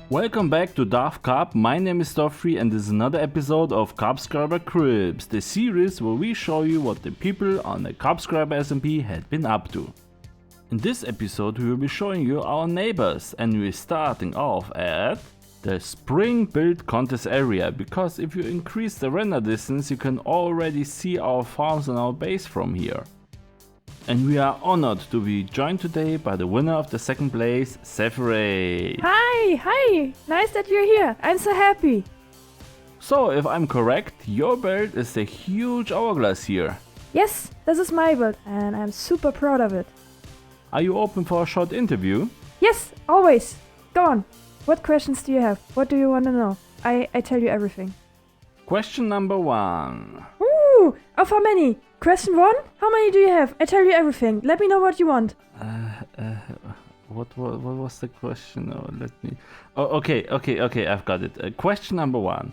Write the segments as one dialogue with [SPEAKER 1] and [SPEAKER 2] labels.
[SPEAKER 1] Welcome back to Daft Cup. My name is Dofri and this is another episode of Cubscriber Cribs, the series where we show you what the people on the Cubscriber SMP had been up to. In this episode we will be showing you our neighbors, and we're starting off at the spring build contest area, because if you increase the render distance you can already see our farms and our base from here. And we are honored to be joined today by the winner of the second place, Saphirade.
[SPEAKER 2] Hi, nice that you're here. I'm so happy.
[SPEAKER 1] So, if I'm correct, your build is the huge hourglass here.
[SPEAKER 2] Yes, this is my build and I'm super proud of it.
[SPEAKER 1] Are you open for a short interview?
[SPEAKER 2] Yes, always. Go on. What questions do you have? What do you want to know? I tell you everything.
[SPEAKER 1] Question number 1.
[SPEAKER 2] Ooh, of how many? Question 1? How many do you have? I tell you everything. Let me know what you want.
[SPEAKER 1] What was the question? Okay, I've got it. Question number 1.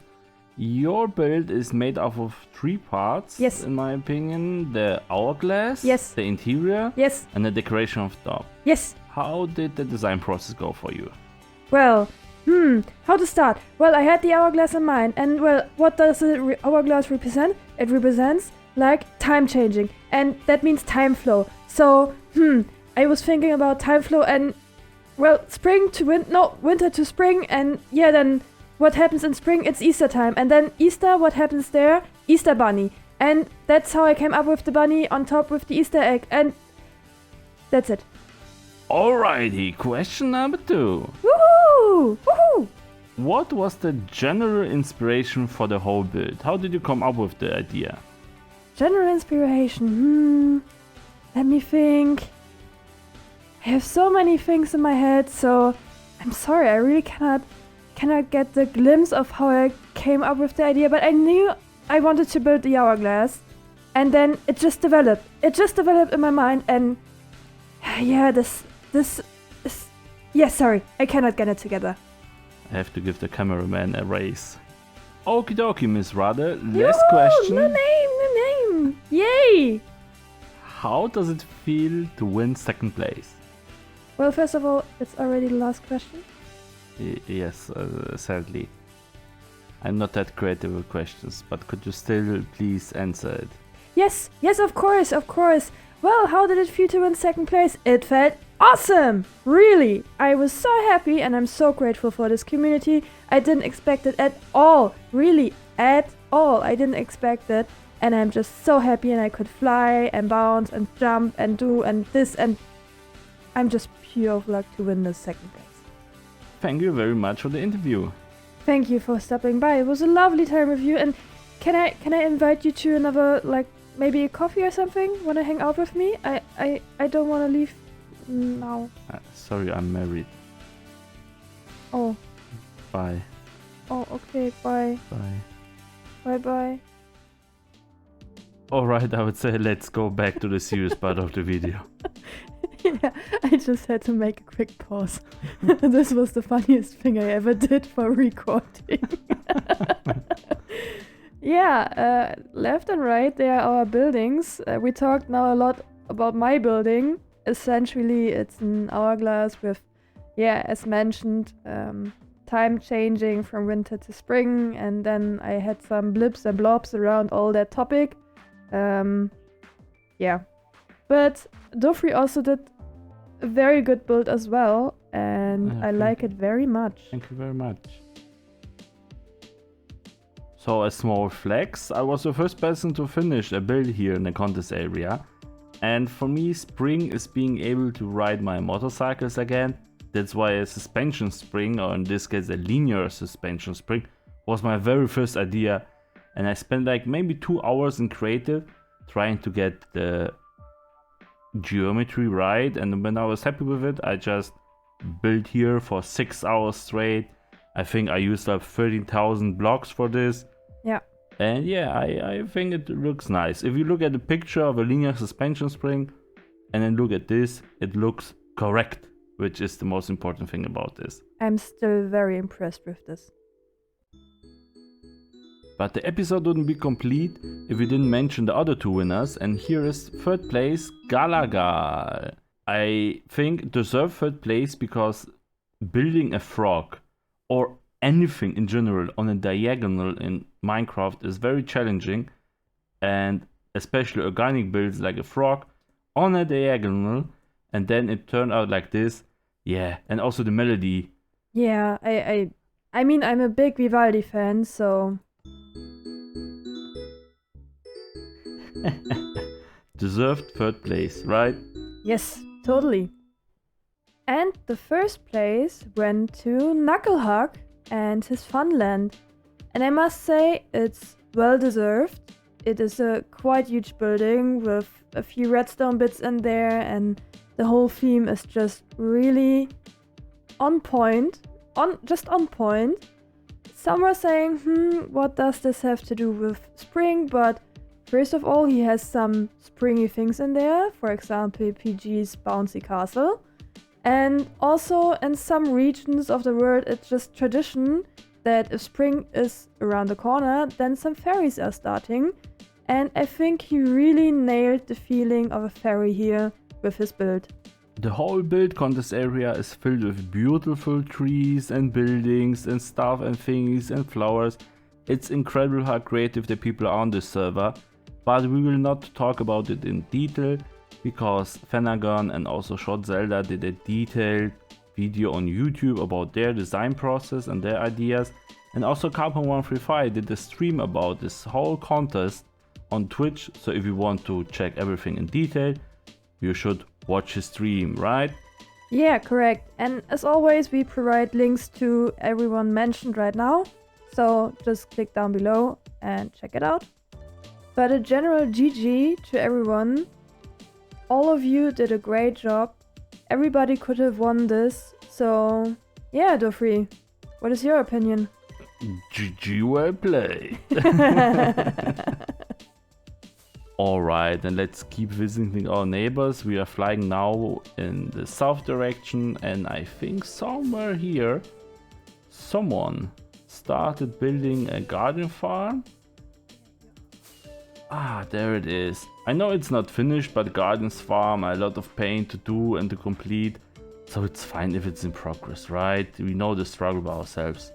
[SPEAKER 1] Your build is made up of 3 parts,
[SPEAKER 2] yes,
[SPEAKER 1] in my opinion. The hourglass,
[SPEAKER 2] yes,
[SPEAKER 1] the interior,
[SPEAKER 2] yes,
[SPEAKER 1] and the decoration of top.
[SPEAKER 2] Yes.
[SPEAKER 1] How did the design process go for you?
[SPEAKER 2] Well, how to start? Well, I had the hourglass in mind, and well, what does the hourglass represent? It represents like time changing, and that means time flow. So, I was thinking about time flow and, well, winter to spring, and yeah, then what happens in spring? It's Easter time, and then Easter, what happens there? Easter bunny, and that's how I came up with the bunny on top with the Easter egg, and that's it.
[SPEAKER 1] Alrighty, question number 2.
[SPEAKER 2] Woohoo! Woohoo!
[SPEAKER 1] What was the general inspiration for the whole build? How did you come up with the idea?
[SPEAKER 2] General inspiration, let me think. I have so many things in my head, so I'm sorry, I really cannot get the glimpse of how I came up with the idea, but I knew I wanted to build the hourglass, and then it just developed. It just developed in my mind, and yeah, this is... Yeah, sorry, I cannot get it together.
[SPEAKER 1] I have to give the cameraman a raise. Okie dokie, Miss Rudder. Last question.
[SPEAKER 2] No name! Yay!
[SPEAKER 1] How does it feel to win second place?
[SPEAKER 2] Well, first of all, it's already the last question.
[SPEAKER 1] Yes, sadly. I'm not that creative with questions, but could you still please answer it?
[SPEAKER 2] Yes, of course. Well, how did it feel to win second place? It felt awesome! Really! I was so happy and I'm so grateful for this community. I didn't expect it at all. Really, at all. I didn't expect it. And I'm just so happy, and I could fly and bounce and jump and do and this, and I'm just pure of luck to win this second place.
[SPEAKER 1] Thank you very much for the interview.
[SPEAKER 2] Thank you for stopping by. It was a lovely time with you, and can I invite you to another, like, maybe a coffee or something? Wanna hang out with me? I don't wanna leave now.
[SPEAKER 1] Sorry, I'm married.
[SPEAKER 2] Oh.
[SPEAKER 1] Bye.
[SPEAKER 2] Oh, okay, bye.
[SPEAKER 1] Bye.
[SPEAKER 2] Bye.
[SPEAKER 1] Alright, I would say let's go back to the serious part of the video.
[SPEAKER 2] Yeah, I just had to make a quick pause. This was the funniest thing I ever did for recording. Yeah, left and right there are our buildings. We talked now a lot about my building. Essentially, it's an hourglass with, yeah, as mentioned, time changing from winter to spring, and then I had some blips and blobs around all that topic. Yeah. But Dofri also did a very good build as well, and I like it very much.
[SPEAKER 1] Thank you very much. So, a small flex, I was the first person to finish a build here in the contest area. And for me, spring is being able to ride my motorcycles again. That's why a suspension spring, or in this case a linear suspension spring, was my very first idea. And I spent like maybe 2 hours in creative trying to get the geometry right, and when I was happy with it, I just built here for 6 hours straight. I think I used up 13,000 blocks for this.
[SPEAKER 2] Yeah.
[SPEAKER 1] And yeah, I think it looks nice. If you look at the picture of a linear suspension spring and then look at this, it looks correct, which is the most important thing about this.
[SPEAKER 2] I'm still very impressed with this.
[SPEAKER 1] But the episode wouldn't be complete if we didn't mention the other 2 winners, and here is third place Galagal. I think deserved third place because building a frog or anything in general on a diagonal in Minecraft is very challenging, and especially organic builds like a frog on a diagonal, and then it turned out like this. Yeah, and also the melody.
[SPEAKER 2] Yeah, I mean, I'm a big Vivaldi fan, so...
[SPEAKER 1] Deserved third place, right?
[SPEAKER 2] Yes, totally. And the first place went to Knucklehug and his Funland. And I must say, it's well deserved. It is a quite huge building with a few redstone bits in there, and the whole theme is just really on point. Just on point. Some were saying, what does this have to do with spring? But first of all, he has some springy things in there. For example, PG's Bouncy Castle. And also in some regions of the world, it's just tradition that if spring is around the corner, then some fairies are starting. And I think he really nailed the feeling of a fairy here with his build.
[SPEAKER 1] The whole build contest area is filled with beautiful trees and buildings and stuff and things and flowers. It's incredible how creative the people are on this server, but we will not talk about it in detail because Fenagon and also Shortzelda did a detailed video on YouTube about their design process and their ideas, and also Cubscriber did a stream about this whole contest on Twitch, so if you want to check everything in detail, you should watch his stream, right?
[SPEAKER 2] Yeah, correct. And as always, we provide links to everyone mentioned right now, so just click down below and check it out. But a general GG to everyone. All of you did a great job. Everybody could have won this, so yeah, Dofri, what is your opinion?
[SPEAKER 1] GG, well played. Alright, then let's keep visiting our neighbors. We are flying now in the south direction, and I think somewhere here someone started building a garden farm. Ah, there it is. I know it's not finished, but gardens farm a lot of paint to do and to complete, so it's fine if it's in progress, right? We know the struggle by ourselves.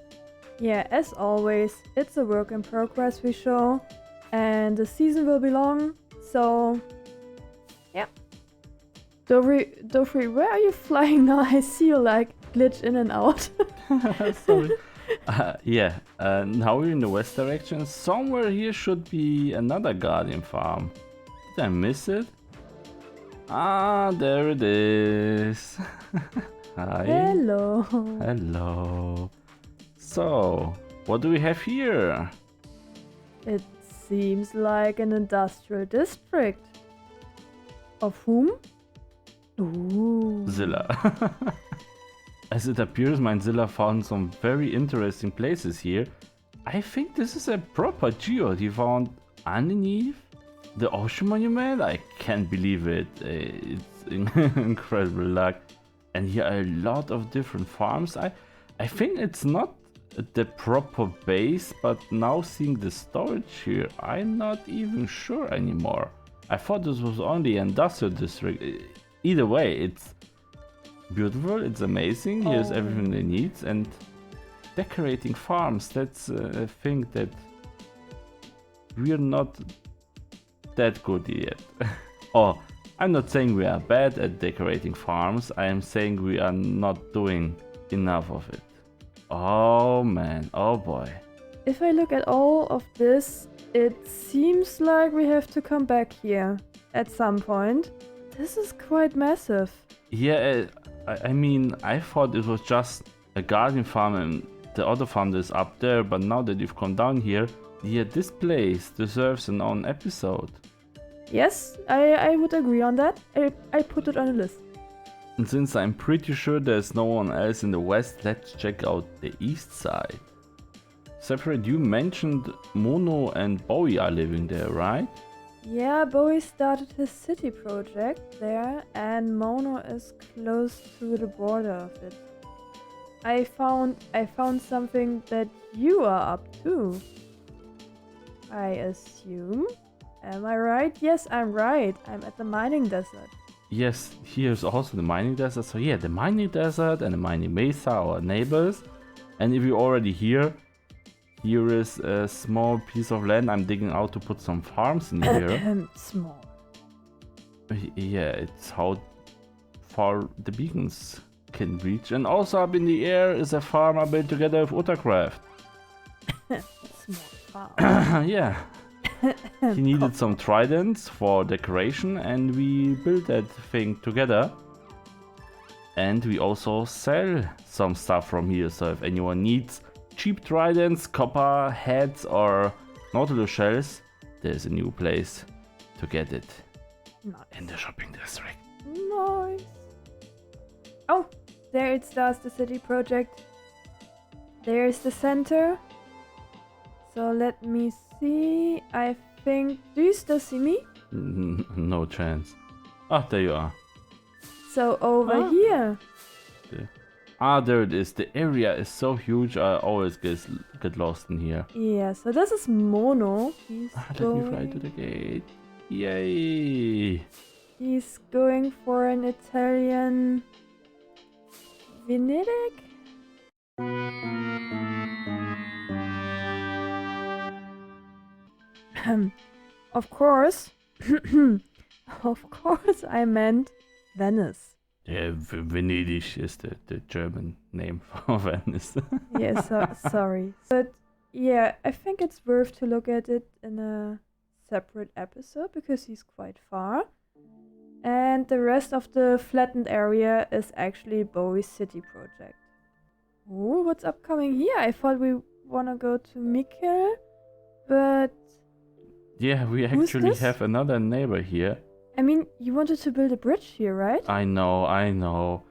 [SPEAKER 2] Yeah, as always, it's a work in progress we show. And the season will be long, so yeah. Dofri, where are you flying now? I see you like glitch in and out.
[SPEAKER 1] Sorry. Now we're in the west direction. Somewhere here should be another guardian farm. Did I miss it? Ah, there it is. Hi.
[SPEAKER 2] Hello.
[SPEAKER 1] Hello. So, what do we have here?
[SPEAKER 2] It seems like an industrial district. Of whom? Ooh.
[SPEAKER 1] Zilla. As it appears, Zilla found some very interesting places here. I think this is a proper geode he found underneath the ocean monument. I can't believe it. It's incredible luck. And here are a lot of different farms. I think it's not the proper base, but now seeing the storage here, I'm not even sure anymore. I thought this was only an industrial district. Either way, it's beautiful, it's amazing. Here's everything they need, and decorating farms, that's a thing that we're not that good yet. Oh, I'm not saying we are bad at decorating farms, I am saying we are not doing enough of it. Oh man, oh boy.
[SPEAKER 2] If I look at all of this, it seems like we have to come back here at some point. This is quite massive.
[SPEAKER 1] Yeah, I mean, I thought it was just a garden farm and the other farm that's up there, but now that you've come down here, yeah, this place deserves an own episode.
[SPEAKER 2] Yes, I would agree on that. I put it on a list.
[SPEAKER 1] And since I'm pretty sure there's no one else in the west, let's check out the east side. Saphirade, you mentioned Mono and Bowie are living there, right?
[SPEAKER 2] Yeah, Bowie started his city project there, and Mono is close to the border of it. I found something that you are up to, I assume. Am I right? Yes, I'm right. I'm at the mining desert.
[SPEAKER 1] Yes, here's also the mining desert. So yeah, the mining desert and the mining mesa, our neighbors. And if you're already here is a small piece of land I'm digging out to put some farms in here.
[SPEAKER 2] Small.
[SPEAKER 1] Yeah, it's how far the beacons can reach. And also up in the air is a farm I built together with Uttercraft.
[SPEAKER 2] Small farm.
[SPEAKER 1] Yeah. He needed some tridents for decoration and we built that thing together. And we also sell some stuff from here, so if anyone needs cheap tridents, copper heads or nautilus shells, there's a new place to get it.
[SPEAKER 2] Nice.
[SPEAKER 1] In the shopping district.
[SPEAKER 2] Nice. Oh, there it starts the city project. There's the center. So let me see. I think. Do you still see me?
[SPEAKER 1] No chance. Ah, there you are.
[SPEAKER 2] So over here.
[SPEAKER 1] Ah, there it is. The area is so huge. I always get lost in here.
[SPEAKER 2] Yeah. So this is Mono. He's
[SPEAKER 1] Let me fly to the gate. Yay!
[SPEAKER 2] He's going for an Italian Venedig. Of course, of course, I meant Venice.
[SPEAKER 1] Yeah, Venedig is the German name for Venice.
[SPEAKER 2] Yeah, sorry. But yeah, I think it's worth to look at it in a separate episode because he's quite far. And the rest of the flattened area is actually Bowie's city project. Oh, what's upcoming here? I thought we wanna go to Mikkel, but
[SPEAKER 1] yeah, we actually have another neighbor here.
[SPEAKER 2] I mean, you wanted to build a bridge here, right?
[SPEAKER 1] I know.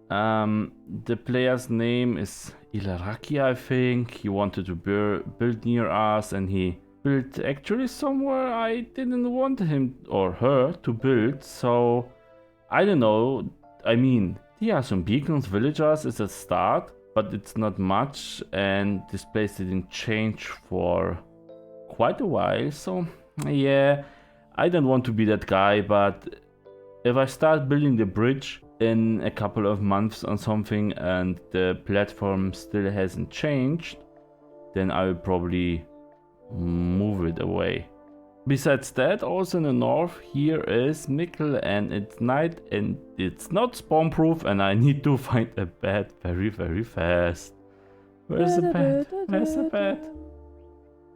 [SPEAKER 1] The player's name is Ilaraki, I think. He wanted to build near us and he built actually somewhere I didn't want him or her to build, so I don't know. I mean, there are some beacons, villagers is a start, but it's not much and this place didn't change for quite a while, so yeah, I don't want to be that guy, but if I start building the bridge in a couple of months or something and the platform still hasn't changed, then I will probably move it away. Besides that, also in the north, here is Mikkel and it's night and it's not spawn proof and I need to find a bed very, very fast. Where's the bed? Where's the bed?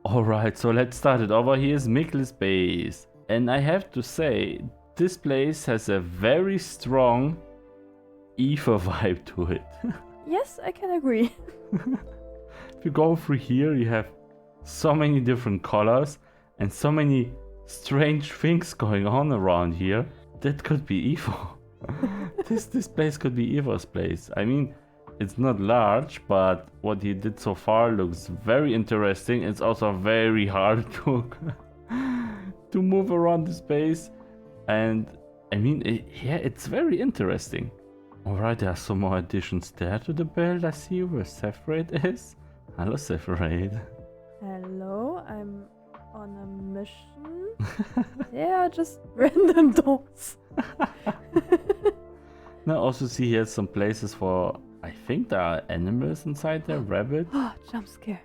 [SPEAKER 1] Alright, so let's start it over. Here's Mikkel's base. And I have to say, this place has a very strong E05 vibe to it.
[SPEAKER 2] Yes, I can agree.
[SPEAKER 1] If you go through here, you have so many different colors and so many strange things going on around here. That could be Evo. This place could be Evo's place. I mean, it's not large, but what he did so far looks very interesting. It's also very hard to move around the space. And I mean, yeah, it's very interesting. Alright, there are some more additions there to the build. I see where Saphirade is. Hello, Saphirade.
[SPEAKER 2] Hello, I'm on a mission. There are just random doors.
[SPEAKER 1] Now, also see here some places for, I think there are animals inside there, rabbit.
[SPEAKER 2] Oh, jump scare.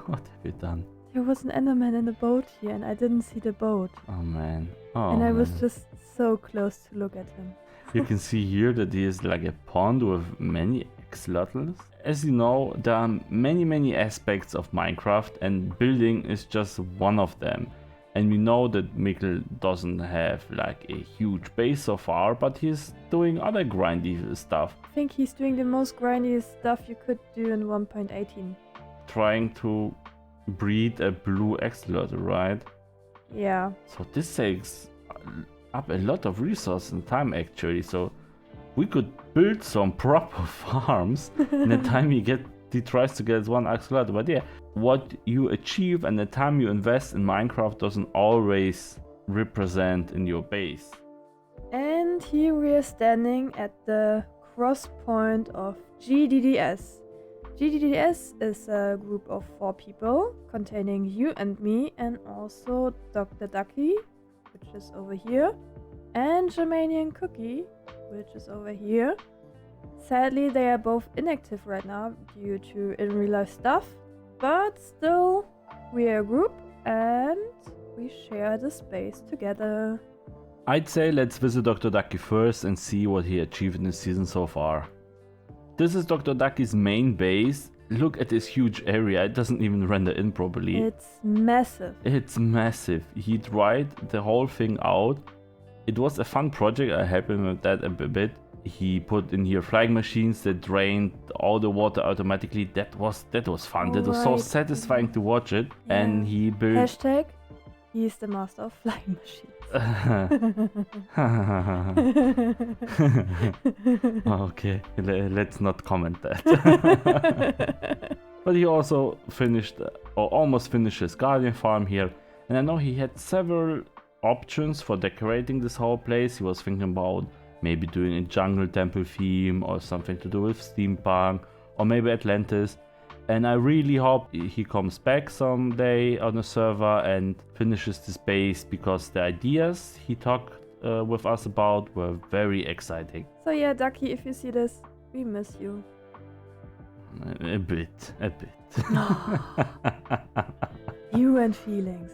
[SPEAKER 1] What have you done?
[SPEAKER 2] There was an Enderman in the boat here and I didn't see the boat.
[SPEAKER 1] Oh man. Oh,
[SPEAKER 2] and I was
[SPEAKER 1] man.
[SPEAKER 2] just so close to look at him.
[SPEAKER 1] You can see here that he is like a pond with many axolotls. As you know, there are many aspects of Minecraft and building is just one of them. And we know that Mikkel doesn't have like a huge base so far, but he's doing other grindy stuff.
[SPEAKER 2] I think he's doing the most grindy stuff you could do in 1.18.
[SPEAKER 1] Trying to breed a blue axolotl, right?
[SPEAKER 2] Yeah.
[SPEAKER 1] So this takes up a lot of resources and time actually, so we could build some proper farms in the time he tries to get one axolotl. But yeah, what you achieve and the time you invest in Minecraft doesn't always represent in your base.
[SPEAKER 2] And here we are standing at the cross point of G.D.D.S. G.D.D.S is a group of 4 people containing you and me and also Dr. Ducky, which is over here, and Germaniancookie, which is over here. Sadly, they are both inactive right now due to in real life stuff, but still, we are a group and we share the space together.
[SPEAKER 1] I'd say let's visit Dr. Ducky first and see what he achieved in the season so far. This is Dr. Ducky's main base. Look at this huge area, it doesn't even render in properly.
[SPEAKER 2] It's massive.
[SPEAKER 1] It's massive. He tried the whole thing out. It was a fun project, I helped him with that a bit. He put in here flying machines that drained all the water automatically. That was fun. That was so satisfying to watch it.
[SPEAKER 2] Yeah.
[SPEAKER 1] And he built...
[SPEAKER 2] Hashtag, he's the master of flying machines.
[SPEAKER 1] Okay, let's not comment that. But he also finished, or almost finished his Guardian farm here. And I know he had several options for decorating this whole place. He was thinking about maybe doing a jungle temple theme or something to do with steampunk or maybe Atlantis. And I really hope he comes back someday on the server and finishes this base, because the ideas he talked with us about were very exciting.
[SPEAKER 2] So yeah, Ducky, if you see this, we miss you.
[SPEAKER 1] A bit.
[SPEAKER 2] You and feelings.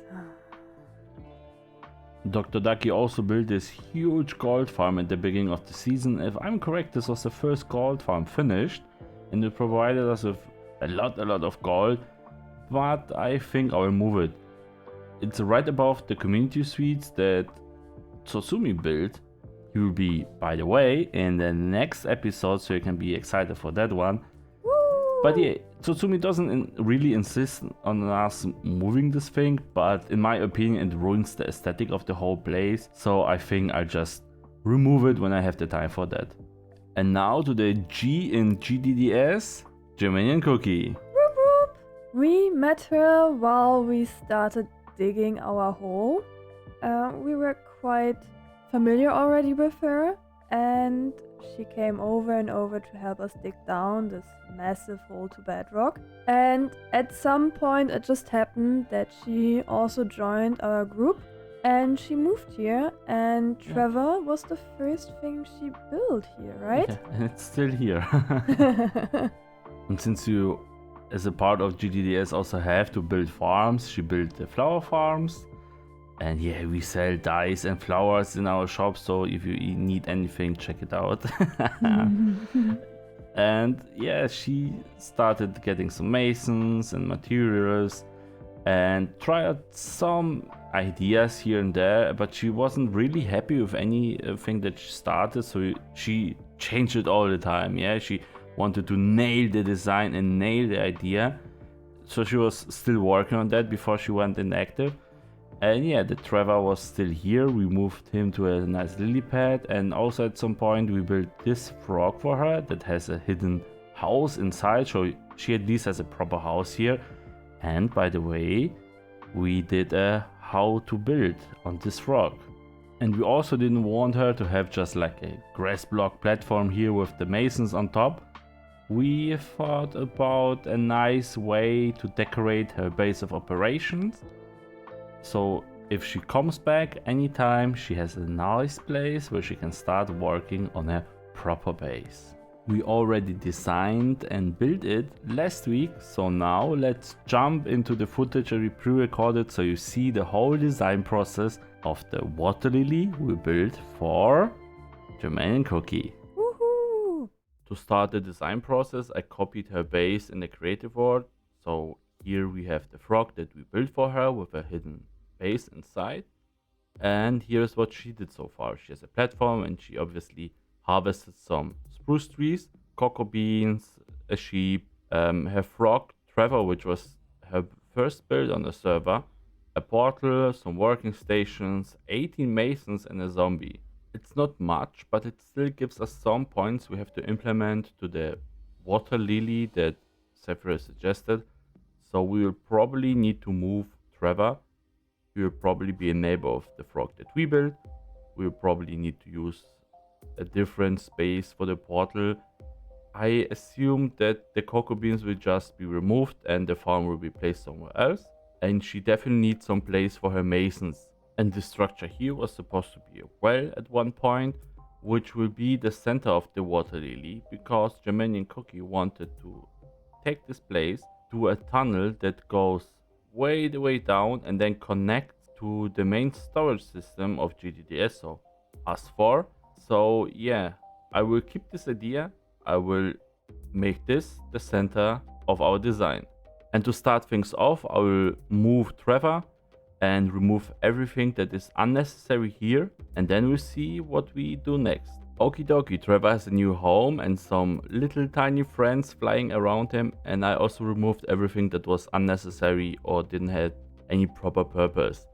[SPEAKER 1] Dr. Ducky also built this huge gold farm at the beginning of the season. If I'm correct, this was the first gold farm finished, and it provided us with a lot of gold, but I think I will move it. It's right above the community suites that Tsutsumi built. He will be, by the way, in the next episode, so you can be excited for that one.
[SPEAKER 2] Woo!
[SPEAKER 1] But yeah, Tsutsumi doesn't really insist on us moving this thing, but in my opinion it ruins the aesthetic of the whole place, so I think I'll just remove it when I have the time for that. And now to the G in G.D.D.S, Germaniancookie.
[SPEAKER 2] Whoop whoop. We met her while we started digging our hole. We were quite familiar already with her, and she came over and over to help us dig down this massive hole to bedrock. And at some point it just happened that she also joined our group and she moved here, and Trevor was the first thing she built here, right?
[SPEAKER 1] Yeah, and it's still here. And since you, as a part of G.D.D.S, also have to build farms, she built the flower farms. And yeah, we sell dyes and flowers in our shop, so if you need anything, check it out. And yeah, she started getting some masons and materials and tried some ideas here and there, but she wasn't really happy with anything that she started, so she changed it all the time. Yeah, she wanted to nail the design and nail the idea, so she was still working on that before she went inactive. And yeah, the Trevor was still here. We moved him to a nice lily pad, and also at some point we built this frog for her that has a hidden house inside, so she at least has a proper house here. And by the way, we did a how to build on this frog. And we also didn't want her to have just like a grass block platform here with the masons on top. We thought about a nice way to decorate her base of operations. So if she comes back anytime, she has a nice place where she can start working on a proper base. We already designed and built it last week, so now let's jump into the footage that we pre-recorded so you see the whole design process of the water lily we built for Germaniancookie.
[SPEAKER 2] Woohoo!
[SPEAKER 1] To start the design process, I copied her base in the creative world. So here we have the frog that we built for her with a hidden base inside, and here's what she did so far. She has a platform, and she obviously harvested some spruce trees, cocoa beans, a sheep, her frog Trevor, which was her first build on the server, a portal, some working stations, 18 masons, and a zombie. It's not much, but it still gives us some points we have to implement to the water lily that Saphirade suggested. So we will probably need to move Trevor. We will probably be a neighbor of the frog that we built. We will probably need to use a different space for the portal. I assume that the cocoa beans will just be removed and the farm will be placed somewhere else. And she definitely needs some place for her masons. And the structure here was supposed to be a well at one point. which will be the center of the water lily, because Germaniancookie wanted to take this place to a tunnel that goes way the way down and then connects to the main storage system of G.D.D.S, so us four. So yeah, I will keep this idea. I will make this the center of our design. And to start things off, I will move Trevor and remove everything that is unnecessary here, and then we'll see what we do next. Okie dokie, Trevor has a new home and some little tiny friends flying around him, and I also removed everything that was unnecessary or didn't have any proper purpose.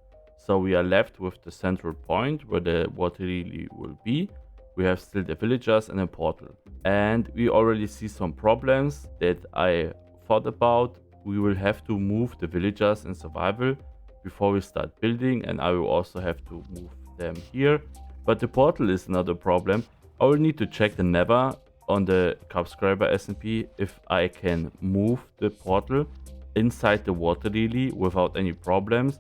[SPEAKER 1] So we are left with the central point where the water lily will be. We have still the villagers and a portal. And we already see some problems that I thought about. We will have to move the villagers in survival before we start building, and I will also have to move them here. But the portal is another problem. I will need to check the neighbor on the Cubscriber SMP if I can move the portal inside the water lily without any problems,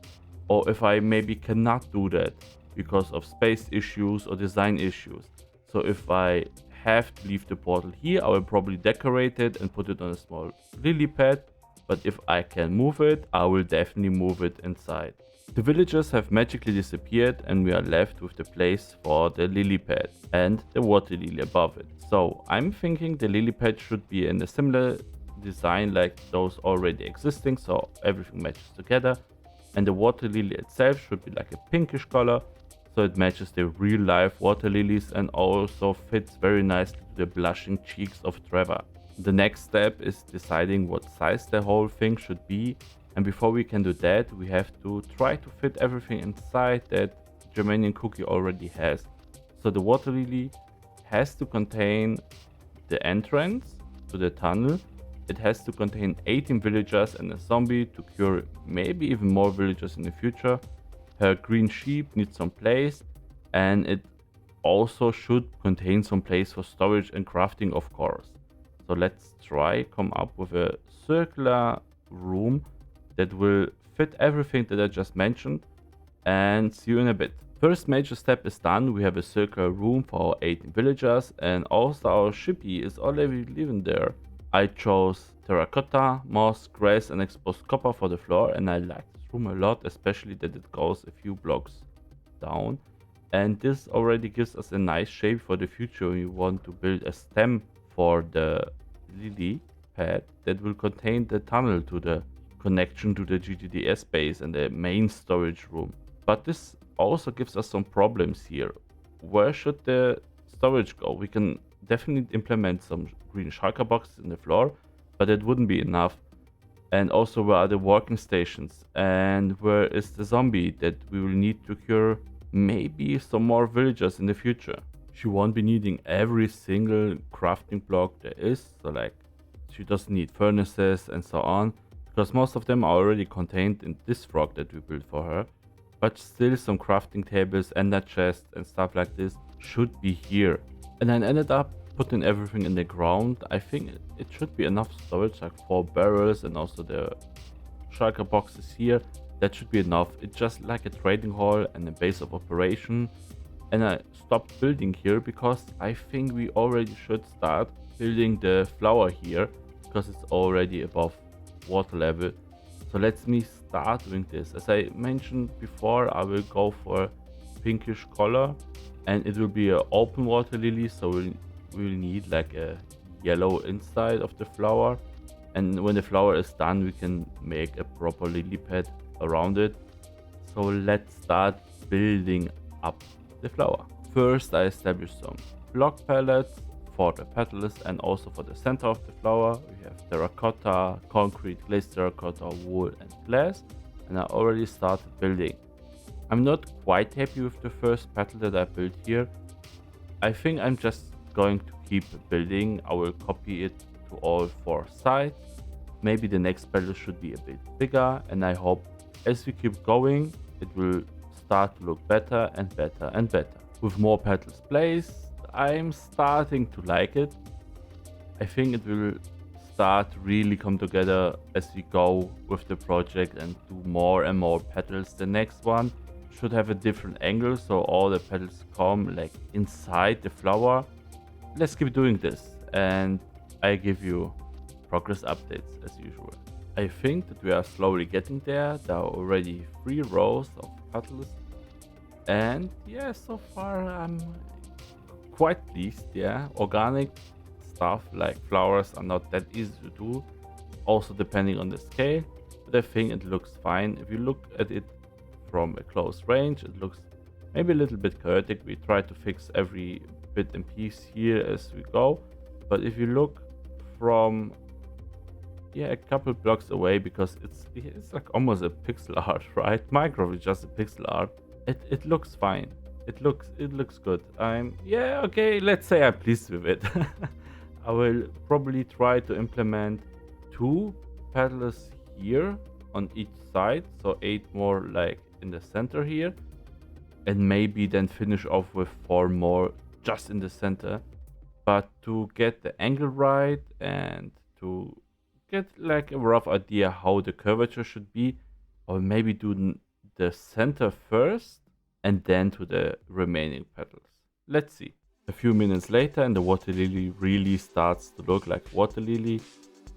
[SPEAKER 1] or if I maybe cannot do that because of space issues or design issues. So if I have to leave the portal here, I will probably decorate it and put it on a small lily pad. But if I can move it, I will definitely move it inside. The villagers have magically disappeared and we are left with the place for the lily pad and the water lily above it. So I'm thinking the lily pad should be in a similar design like those already existing, so everything matches together. And the water lily itself should be like a pinkish color, so it matches the real life water lilies and also fits very nicely to the blushing cheeks of Trevor. The next step is deciding what size the whole thing should be, and before we can do that, we have to try to fit everything inside that Germaniancookie already has. So the water lily has to contain the entrance to the tunnel. It has to contain 18 villagers and a zombie to cure maybe even more villagers in the future. Her green sheep needs some place, and it also should contain some place for storage and crafting, of course. So let's try come up with a circular room that will fit everything that I just mentioned, and see you in a bit. First major step is done. We have a circular room for our 18 villagers, and also our shippy is already living there. I chose terracotta, moss, grass and exposed copper for the floor, and I like this room a lot, especially that it goes a few blocks down. And this already gives us a nice shape for the future. We want to build a stem for the lily pad that will contain the tunnel to the connection to the G.D.D.S base and the main storage room. But this also gives us some problems here. Where should the storage go? We can definitely implement some green shulker boxes in the floor, but it wouldn't be enough. And also, where are the working stations? And where is the zombie that we will need to cure maybe some more villagers in the future? She won't be needing every single crafting block there is, so like she doesn't need furnaces and so on, because most of them are already contained in this frog that we built for her. But still, some crafting tables, ender chests and stuff like this should be here. And I ended up putting everything in the ground. I think it should be enough storage, like 4 barrels and also the shulker boxes here. That should be enough. It's just like a trading hall and a base of operation. And I stopped building here because I think we already should start building the flower here, because it's already above water level. So let me start doing this. As I mentioned before, I will go for pinkish color, and it will be an open water lily, so we'll need like a yellow inside of the flower. And when the flower is done, we can make a proper lily pad around it. So let's start building up the flower. First, I established some block pallets for the petals and also for the center of the flower. We have terracotta, concrete, glazed terracotta, wool and glass, and I already started building. I'm not quite happy with the first petal that I built here. I think I'm just going to keep building. I will copy it to all 4 sides. Maybe the next petal should be a bit bigger, and I hope as we keep going it will start to look better and better and better. With more petals placed, I'm starting to like it. I think it will start to really come together as we go with the project and do more and more petals the next one. should have a different angle so all the petals come like inside the flower. Let's keep doing this and I give you progress updates as usual. I think that we are slowly getting there. There are already 3 rows of petals and yeah, so far I'm quite pleased. Yeah, organic stuff like flowers are not that easy to do, also depending on the scale, but I think it looks fine. If you look at it from a close range, it looks maybe a little bit chaotic. We try to fix every bit and piece here as we go, but if you look from a couple blocks away, because it's like almost a pixel art, right? Minecraft is just a pixel art. It looks fine. It looks good. Okay, let's say I'm pleased with it. I will probably try to implement 2 petals here on each side, so 8 more like in the center here, and maybe then finish off with 4 more just in the center. But to get the angle right and to get like a rough idea how the curvature should be, I will maybe do the center first and then to the remaining petals. Let's see. A few minutes later and the water lily really starts to look like water lily.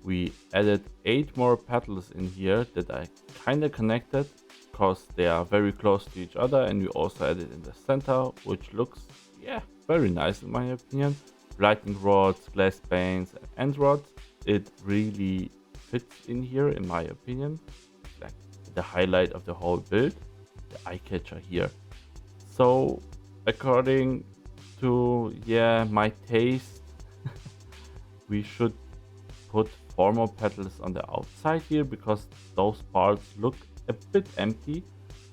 [SPEAKER 1] We added 8 more petals in here that I kind of connected because they are very close to each other, and we also added in the center, which looks very nice in my opinion. Lightning rods, glass panes and end rods. It really fits in here in my opinion. Like the highlight of the whole build, the eye catcher here. So according to my taste, we should put 4 more petals on the outside here because those parts look a bit empty,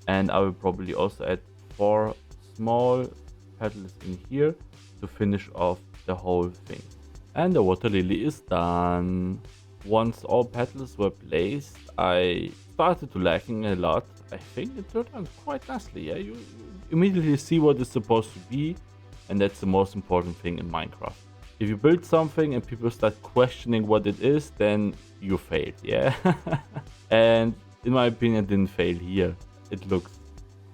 [SPEAKER 1] and I will probably also add 4 small petals in here to finish off the whole thing. And the water lily is done. Once all petals were placed, I started to lacking a lot. I think it turned out quite nicely. Yeah, you immediately see what it's supposed to be, and that's the most important thing in Minecraft. If you build something and people start questioning what it is, then you failed, yeah? And in my opinion, it didn't fail here. It looks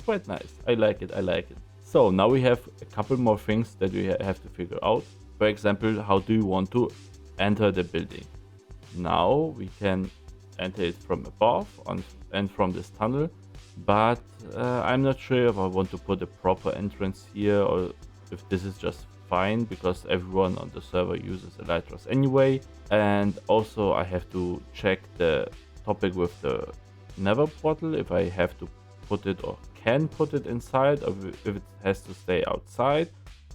[SPEAKER 1] quite nice. I like it. So now we have a couple more things that we have to figure out. For example, how do you want to enter the building? Now we can enter it from above and from this tunnel, but I'm not sure if I want to put a proper entrance here or if this is just fine because everyone on the server uses elytras anyway. And also I have to check the topic with the nether portal, if I have to put it or can put it inside, or if it has to stay outside.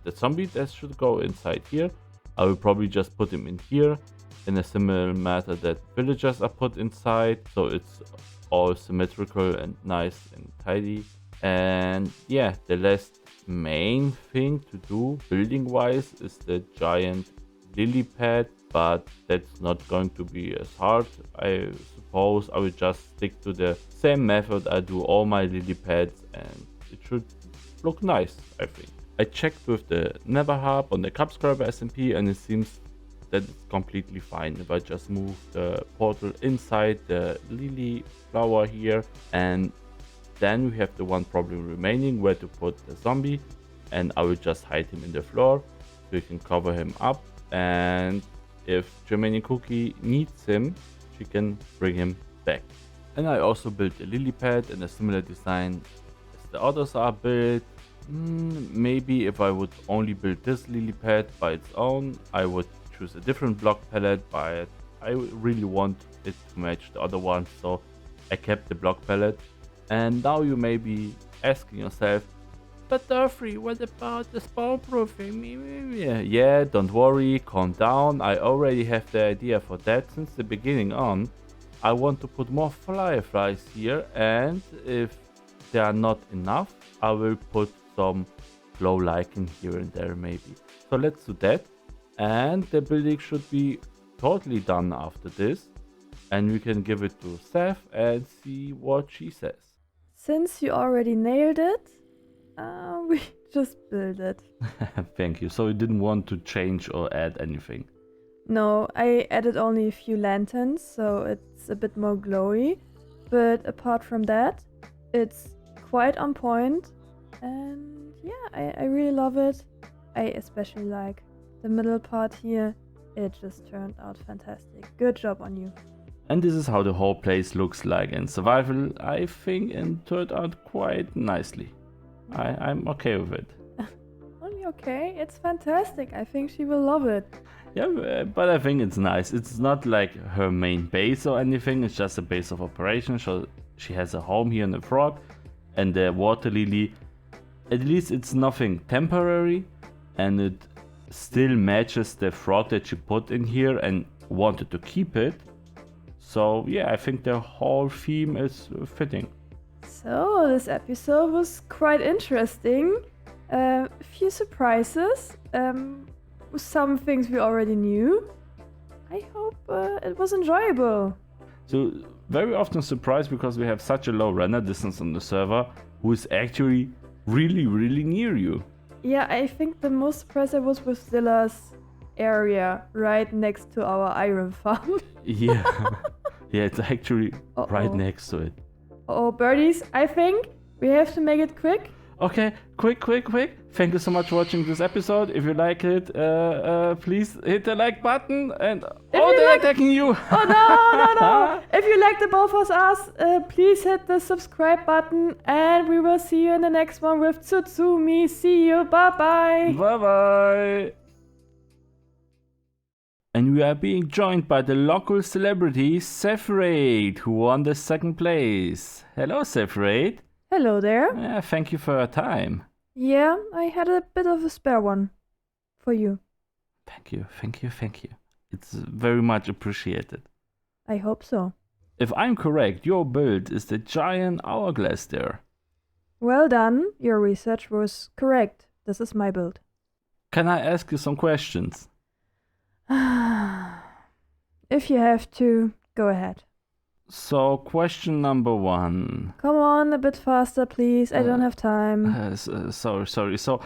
[SPEAKER 1] The zombie that should go inside here. I will probably just put him in here in a similar manner that villagers are put inside, so it's all symmetrical and nice and tidy. And yeah, the last main thing to do building wise is the giant lily pad, but that's not going to be as hard. I suppose I will just stick to the same method I do all my lily pads, and it should look nice, I think. I checked with the nether hub on the Cubscriber SMP, and it seems that it's completely fine if I just move the portal inside the lily flower here. And then we have the one problem remaining, where to put the zombie, and I will just hide him in the floor so you can cover him up, and if Germaniancookie needs him, she can bring him back. And I also built a lily pad in a similar design as the others are built. Maybe if I would only build this lily pad by its own, I would choose a different block palette, but I really want it to match the other one, so I kept the block palette. And now you may be asking yourself, but Dofri, what about the spawn proofing? Yeah, don't worry, calm down. I already have the idea for that since the beginning on. I want to put more fireflies here, and if they are not enough, I will put some glow lichen here and there maybe. So let's do that, and the building should be totally done after this, and we can give it to Seth and see what she says.
[SPEAKER 2] Since you already nailed it, we just build it.
[SPEAKER 1] Thank you. So you didn't want to change or add anything?
[SPEAKER 2] No, I added only a few lanterns, so it's a bit more glowy. But apart from that, it's quite on point. And yeah, I really love it. I especially like the middle part here. It just turned out fantastic. Good job on you.
[SPEAKER 1] And this is how the whole place looks like in survival. I think it turned out quite nicely. I'm okay with it.
[SPEAKER 2] Only okay? It's fantastic. I think she will love it.
[SPEAKER 1] Yeah, but I think it's nice. It's not like her main base or anything. It's just a base of operation. So she has a home here in the frog. And the water lily, at least it's nothing temporary. And it still matches the frog that she put in here and wanted to keep it. So yeah, I think the whole theme is fitting.
[SPEAKER 2] So this episode was quite interesting. A few surprises. Some things we already knew. I hope it was enjoyable.
[SPEAKER 1] So very often surprised because we have such a low render distance on the server who is actually really near you.
[SPEAKER 2] Yeah, I think the most surprised I was with Zilla's area right next to our iron farm.
[SPEAKER 1] Yeah. Yeah, it's actually right next to it.
[SPEAKER 2] Oh, birdies, I think we have to make it quick.
[SPEAKER 1] Okay, quick. Thank you so much for watching this episode. If you like it, please hit the like button. And they're attacking you.
[SPEAKER 2] Oh no. If you like the both of us, please hit the subscribe button. And we will see you in the next one with Tsutsumi. See you. Bye.
[SPEAKER 1] Bye. And we are being joined by the local celebrity Saphirade, who won the second place. Hello, Saphirade.
[SPEAKER 2] Hello there.
[SPEAKER 1] Thank you for your time.
[SPEAKER 2] Yeah, I had a bit of a spare one for you.
[SPEAKER 1] Thank you. It's very much appreciated.
[SPEAKER 2] I hope so.
[SPEAKER 1] If I'm correct, your build is the giant hourglass there.
[SPEAKER 2] Well done. Your research was correct. This is my build.
[SPEAKER 1] Can I ask you some questions?
[SPEAKER 2] If you have to, go ahead.
[SPEAKER 1] So, question number 1.
[SPEAKER 2] Come on, a bit faster, please. I don't have time.
[SPEAKER 1] Sorry. So,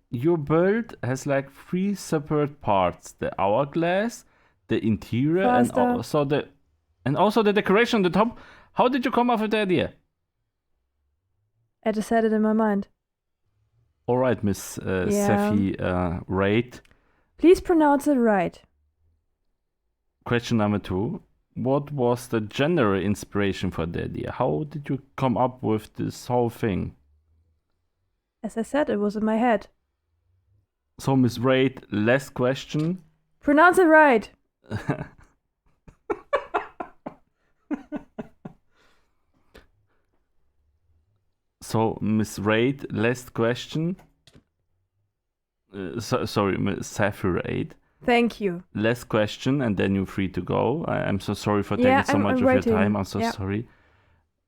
[SPEAKER 1] your build has like 3 separate parts: the hourglass, the interior, and also the decoration on the top. How did you come up with the idea?
[SPEAKER 2] I just had it in my mind.
[SPEAKER 1] All right, Miss Saphirade.
[SPEAKER 2] Please pronounce it right.
[SPEAKER 1] Question number 2. What was the general inspiration for the idea? How did you come up with this whole thing?
[SPEAKER 2] As I said, it was in my head.
[SPEAKER 1] So, Miss Raid, last question.
[SPEAKER 2] Pronounce it right.
[SPEAKER 1] So, Miss Raid, last question. Sorry, Miss Saphirade.
[SPEAKER 2] Thank you.
[SPEAKER 1] Last question, and then you're free to go. I'm so sorry for taking so much of your time. I'm so sorry.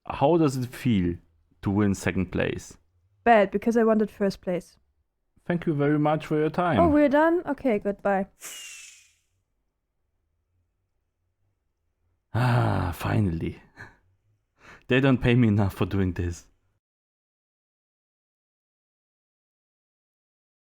[SPEAKER 1] How does it feel to win second place?
[SPEAKER 2] Bad, because I wanted first place.
[SPEAKER 1] Thank you very much for your time.
[SPEAKER 2] Oh, we're done? Okay, goodbye.
[SPEAKER 1] Finally. They don't pay me enough for doing this.